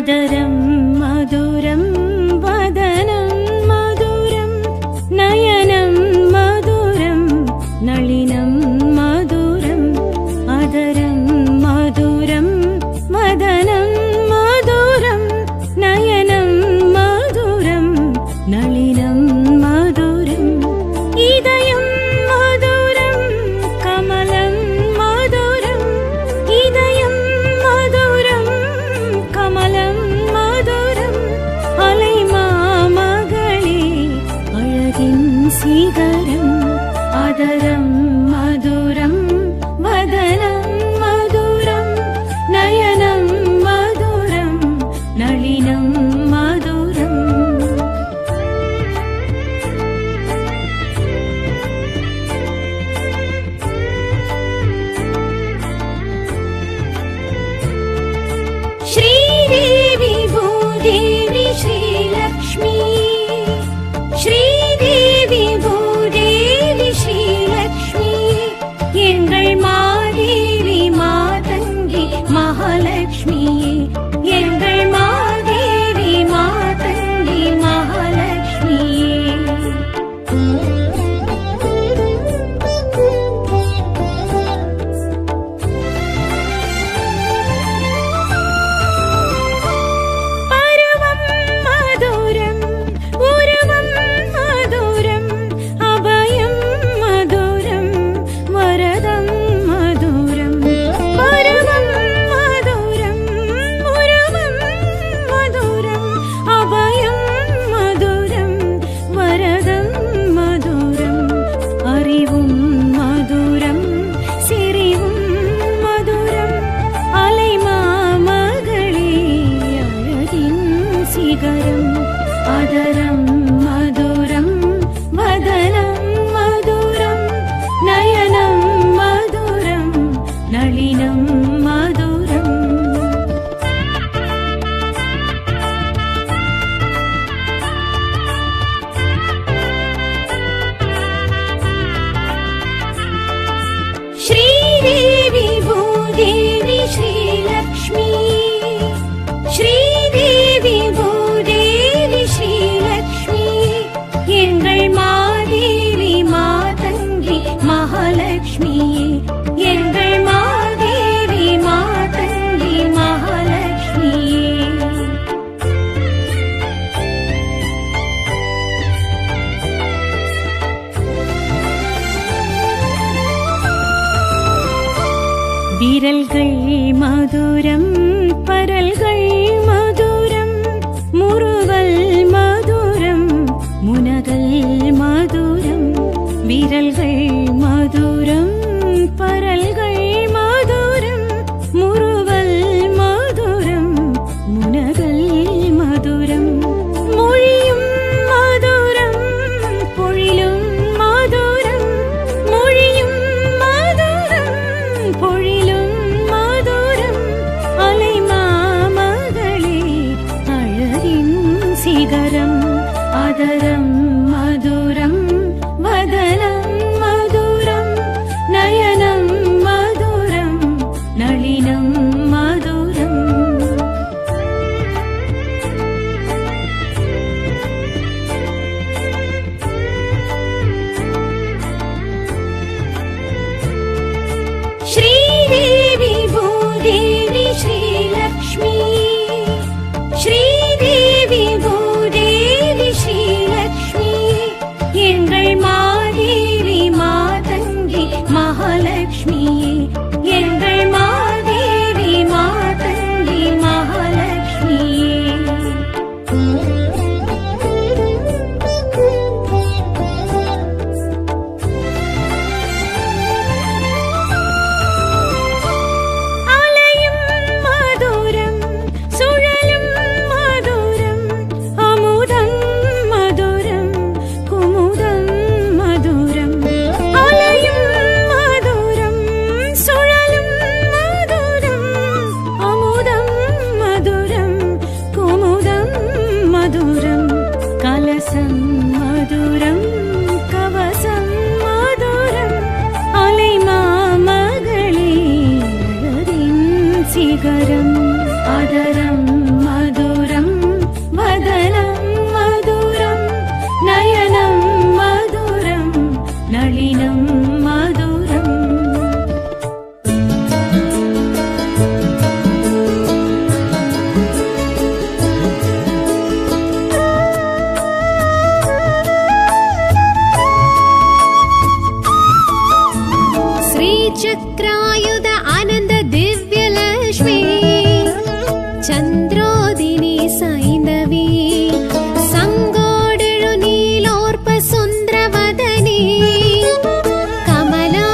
अदरं मधुरं वदनं मधुरं नयनं मधुरं नलिनं मधुरं अदरं मधुरं वदनं मधुरं नयनं मधुरं नलिनं मधुरम् इदयं मधुरं कमलं मधुरम् इदयं मधुरं कमलं मधुरम् अलैमामகளே அழகின் சிகரம் அதரம் மதுரம் வதனம் மதுரம் நயனம் மதுரம் நளினம் மதுரம் श्रीदेवी भूदेवी श्रीलक्ष्मी श्रीदेवी भूदेवी श्रीलक्ष्मी எங்கள் மாதேவி மாதங்கி மகாலட்சுமியே எங்கள் மாதேவி மாதங்கி மகாலட்சுமியே பருவம் மதுரம் உருவம் மதுரம் அபயம் மதுரம் வரதம் மதுரம் பருவம் மதுரம் உருவம் மதுரம் அபயம் மதுரம் வரதம் மதுரம் அறிவும் மதுரம் சிரிவும் மதுரம் அலைமாமகளே அழகின் சிகரம் அதரம் மதுரம் வதனம் மதுரம் நயனம் மதுரம் நளினம் மதுரம் श्रीदेवी भूदेवी श्रीलक्ष्मी श्रीदेवी भूदेवी श्रीलक्ष्मी எங்கள் மாதேவி மாதங்கி மகாலட்சுமியே எங்கள் மாதேவி மாதங்கி மகாலட்சுமியே விரல்கள் மதுரம் பரல்கள் மதுரம் முறுவல் மதுரம் முனகல் மதுரம் விரல்கள் மதுரம் பரல்கள் மதுரம் முறுவல் மதுரம் முனகல் மதுரம் மொழியும் மதுரம் பொழிலும் மதுரம் மொழியும் மதுரம் பொழிலும் மதுரம் அலைமாமகளே அழகின் சிகரம் அதரம் மதுரம் வதனம் மதுரம் நயனம் மதுரம் நளினம் மதுரம் श्रीदेवी भूदेवी श्रीलक्ष्मी श्रीदेवी भूदेवी श्रीलक्ष्मी எங்கள் மாதேவி மாதங்கி மகாலட்சுமியே எங்கள் மாதேவி மாதங்கி மகாலட்சுமியே മധുരം. ശ്രീചക്രായുധ അനന്ത ദിവ്യലക്ഷ്മി ചന്ദ്രോദിനി സൈന്ധവി സങ്കോടഴു നീലോർപ്പ സുന്ദരവദനി കമലാ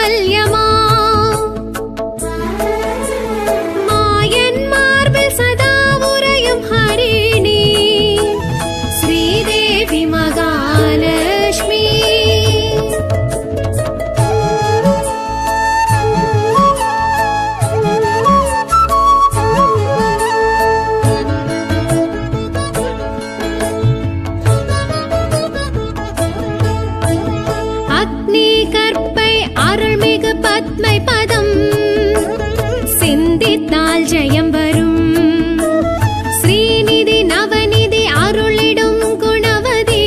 கைவல்யமா மாயன் மார்பில் சதா உறையும் ஹரிணி ஸ்ரீதேவி மகாலட்சுமி அக்னி கற்பை அருள்மிகு பத்மை பதம் சிந்தித்தால் ஜெயம் வரும் ஸ்ரீநிதி நவநிதி அருளிடும் குணவதி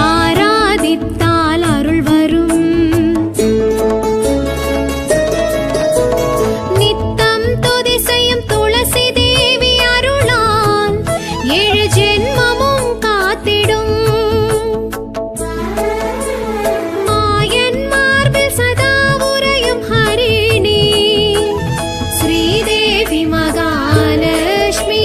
ஆராதித்தால் அருள் வரும் நித்தம் துதி செய்யும் துளசி தேவி அருளால் 7 ஜென்மமும் காத்திடும் மாயன் மார்பில் சதா உறையும் ஹரிணி ஸ்ரீதேவி மகாலட்சுமி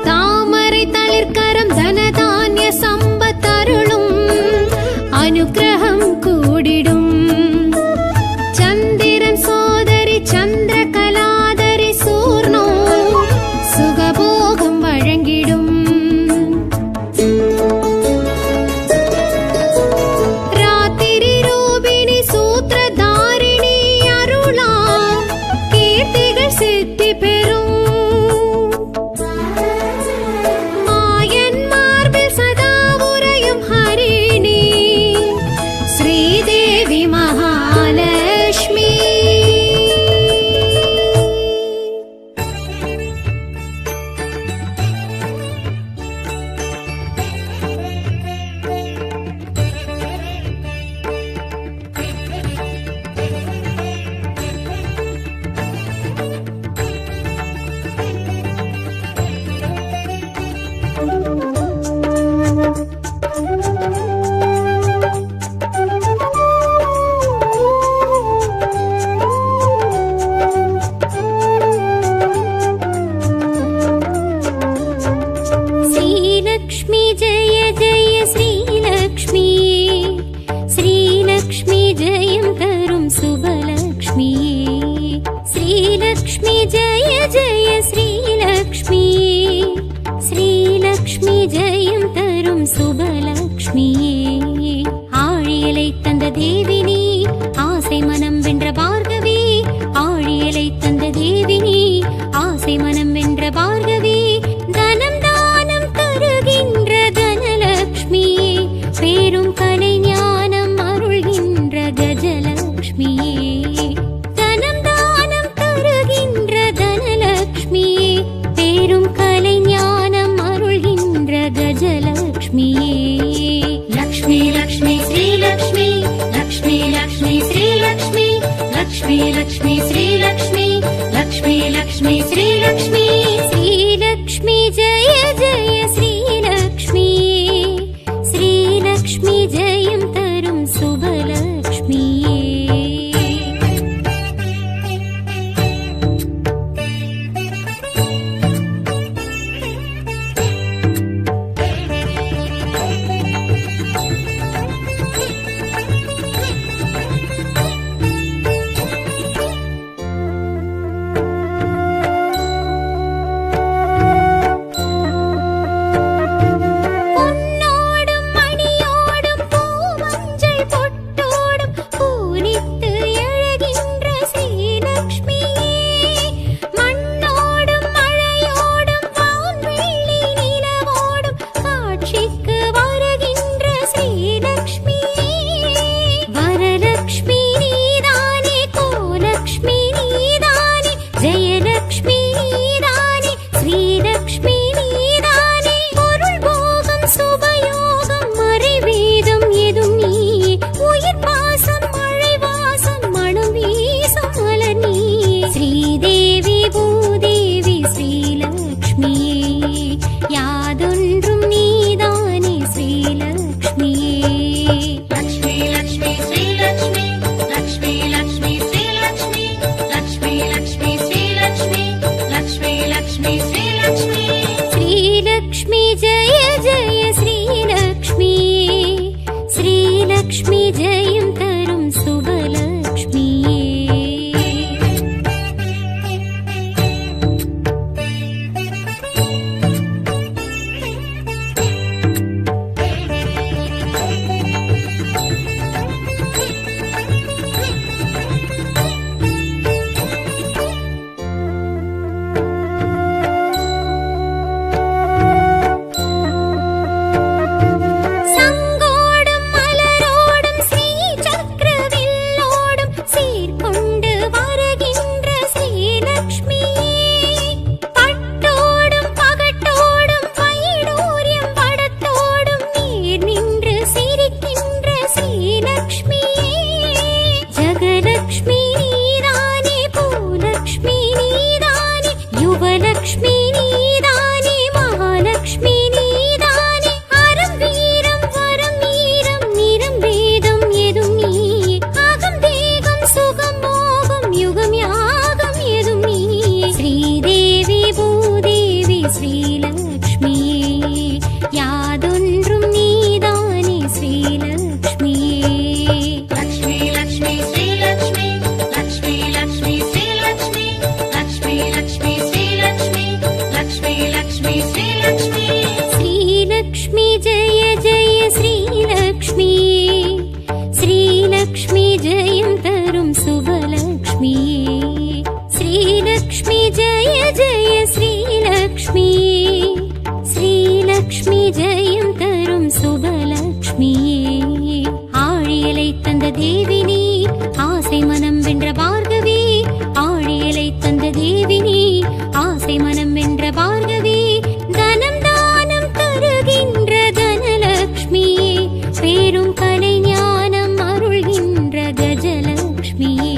தாமரை தளிர்கரம் தனதான்ய சம்பத்தருளும் அனுக்கிரகம் கூடிடும் சந்திரன் சோதரி சந்திர கலாதரி சூர்ணோ சுகபோகம் வழங்கிடும் ராத்திரி ரூபிணி சூத்திரதாரிணி அருளா கீர்த்திகள் சித்தி பெறும் மாயன் மார்பில் சதா உறையும் ஹரிணி ஸ்ரீதேவி மகாலட்சுமி श्रीलक्ष्मी जय जय श्रीलक्ष्मी श्रीलक्ष्मी जयं तरुं शुभलक्ष्मी श्रीलक्ष्मी जय जय श्रीलक्ष्मी श्रीलक्ष्मी जयं तरुं शुभलक्ष्मी ஆழியலை தந்த தேவினி ஆசை மனம் வென்ற பார்கவி ஆழியலை தந்த தேவினி ஆசை மனம் வென்ற பார்கவி தனம் தானம் தருகின்ற தனலக்ஷ்மியே பேரும் கலை ஞானம் அருள்கின்ற கஜலக்ஷ்மியே தனம் தானம் தருகின்ற தனலக்ஷ்மியே பேரும் கலை ஞானம் அருள்கின்ற கஜலக்ஷ்மியே ஸ்ரீலக்ஷ்மி ஜெயம் தரும் சுபலக்ஷ்மியே. சங்கோடும் மலரோடும் ஸ்ரீ சக்கரவில்லோடும் சீர்கொண்டு வருகின்ற ஸ்ரீலக்ஷ்மியே. பட்டோடும் பகட்டோடும் வைடூரியம் படத்தோடும் நீர் நின்று சிரிக்கின்ற ஸ்ரீலக்ஷ்மியே. ஜகலக்ஷ்மி நீதானே, பூலக்ஷ்மி நீதானே, யுவலக்ஷ்மி நீதானே, மகாலக்ஷ்மி நீதானே. அறம் வீரம் வரம் வீரம் நிறம் வேதம் எதும் நீயே. அகம் தேகம் சுகம் மோகம் யுகம் யாகம் எதும் நீயே. ஸ்ரீதேவி பூதேவி ஸ்ரீலக்ஷ்மியே, யாதொன்றும் நீதானே ஸ்ரீலக்ஷ்மியே. லக்ஷ்மி லக்ஷ்மி ஸ்ரீ லக்ஷ்மி, லக்ஷ்மி லக்ஷ்மி ஸ்ரீ லக்ஷ்மி, லக்ஷ்மி லக்ஷ்மி ஸ்ரீ லக்ஷ்மி, லக்ஷ்மி லக்ஷ்மி ஸ்ரீ லக்ஷ்மி. ஸ்ரீலக்ஷ்மி ஜெய ஜெய ஸ்ரீலக்ஷ்மியே, ஸ்ரீலக்ஷ்மி ஜெயம் தரும் சுபலக்ஷ்மியே. ஸ்ரீலக்ஷ்மி ஜெய ஜெய ஸ்ரீலக்ஷ்மியே, ஸ்ரீலக்ஷ்மி ஜெயம் தரும் சுபலக்ஷ்மியே. ஆழியலை தந்த தேவினி, ஆசை மனம் வென்ற பார்கவி. ஆழியலை தந்த தேவினி, ஆசை மனம் வென்ற பார்கவி. தனம் தானம் தருகின்ற தனலக்ஷ்மியே, பேரும் கலை ஞானம் அருள்கின்ற கஜலக்ஷ்மியே.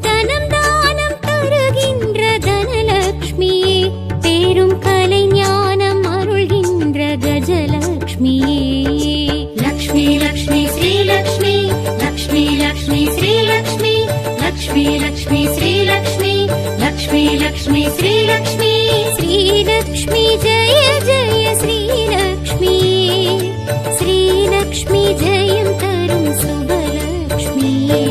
தனம் தானம் தருகின்ற தனலக்ஷ்மியே, பேரும் கலை ஞானம் அருள்கின்ற கஜலக்ஷ்மியே. லக்ஷ்மி லக்ஷ்மி ஸ்ரீ லக்ஷ்மி, லக்ஷ்மி லக்ஷ்மி ஸ்ரீ லக்ஷ்மி, லக்ஷ்மி லக்ஷ்மி ஸ்ரீ லக்ஷ்மி, லக்ஷ்மி லக்ஷ்மி ஸ்ரீ லக்ஷ்மி. ஸ்ரீலக்ஷ்மி ஜெய ஜெய ஸ்ரீலக்ஷ்மியே, ஸ்ரீலக்ஷ்மி ஜெயம் தரும் சுபலக்ஷ்மியே.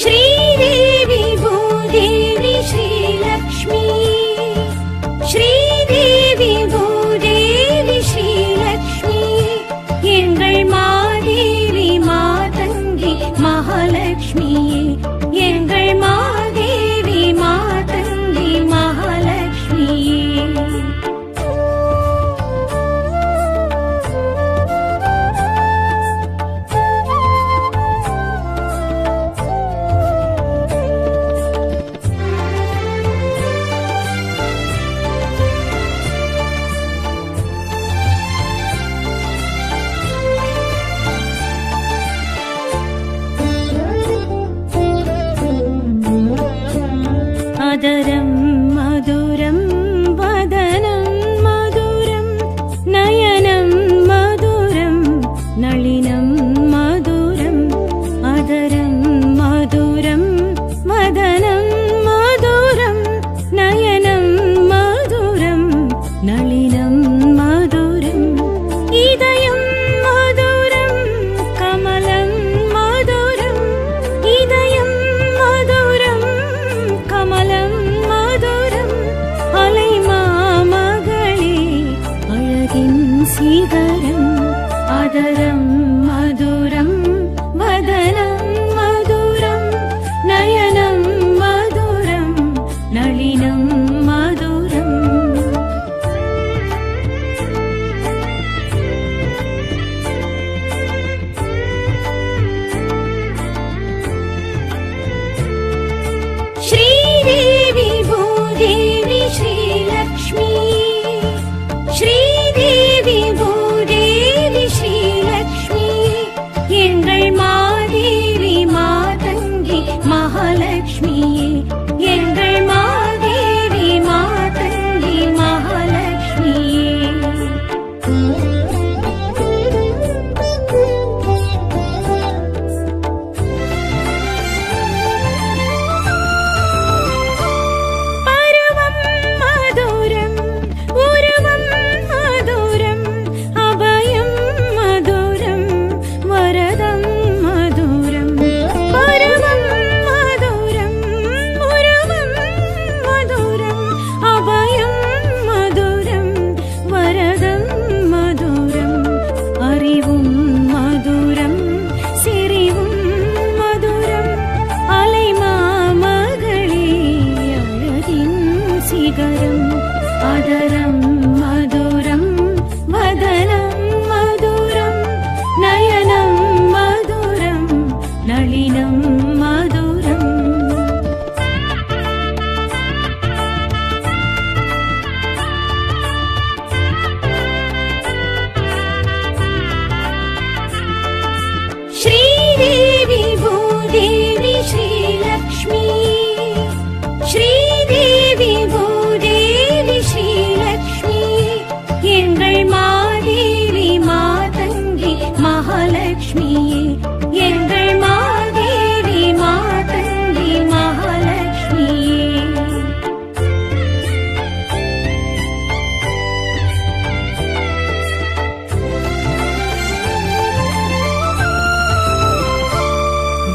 ஸ்ரீதேவி பூதேவி ஸ்ரீ லக்ஷ்மி, ஸ்ரீதேவி பூதேவி ஸ்ரீ லக்ஷ்மி. எங்கள் மாதேவி மாதங்கி மகாலட்சுமியே, எங்கள் மாதேவி மாதங்கி மகாலட்சுமியே. அதரம் மதுரம் வதனம் மதுரம் நயனம் மதுரம் நளினம் மதுரம். அதரம் மதுரம் வதனம் மதுரம் நயனம் மதுரம் நளினம் மதுரம். இதயம் மதுரம் கமலம் மதுரம், இதயம் மதுரம் கமலம் மதுரம். அலை மாமகளே அழகின் சிகரம். அதரம் மதுரம் வதனம் மதுரம் நயனம் மதுரம் நளினம் மதுரம். ஸ்ரீதேவி பூதேவி ஸ்ரீ லக்ஷ்மி, ஸ்ரீதேவி பூதேவி ஸ்ரீ லக்ஷ்மி. எங்கள்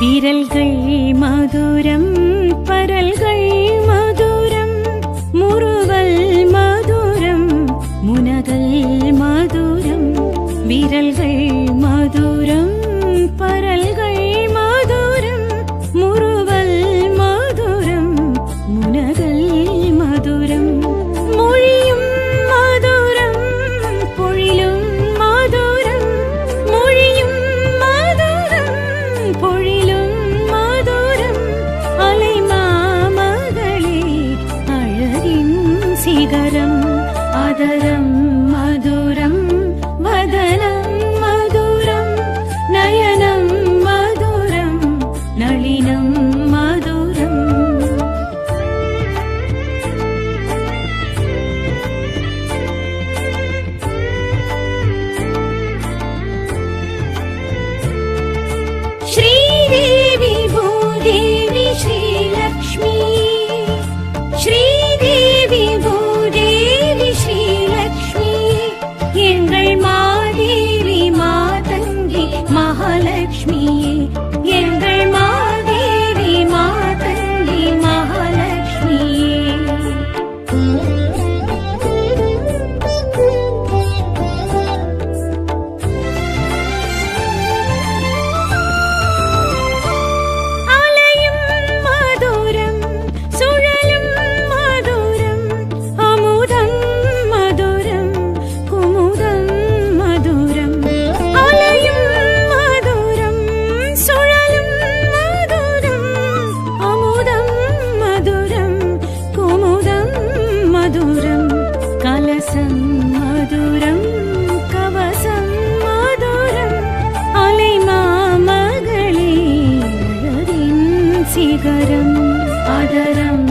விரல்கள் மதுரம் பரல்கள் மதுரம் முறுவல் மதுரம் முனகல் மதுரம் விரல்கள் மதுரம் பரல்கள் மதுரம் முறுவல் மதுரம் முனகல் மதுரம் மொழியும் மதுரம் பொழிலும் மதுரம் மொழியும் மதுரம் பொழிலும் மதுரம் அலை மாமகளே அழகின் சிகரம் அதரம் மதுரம் வதனம் மதுரம் நயனம் மதுரம் நளினம் மதுரம் श्रीदेवी भूदेवी श्रीलक्ष्मी श्रीदेवी भूदेवी श्रीलक्ष्मी எங்கள் மாதேவி மாதங்கி மகாலட்சுமியே எங்கள் மாதேவி மாதங்கி மகாலட்சுமியே அலையும் மதுரம் சுழலும் மதுரம் அமுதம் மதுரம் குமுதம் மதுரம் அலையும் மதுரம் சுழலும் மதுரம் அமுதம் மதுரம் குமுதம் மதுரம் கலசம் மதுரம் கவசம் மதுரம் அலை மாமகளே அழகின் சிகரம் அதரம்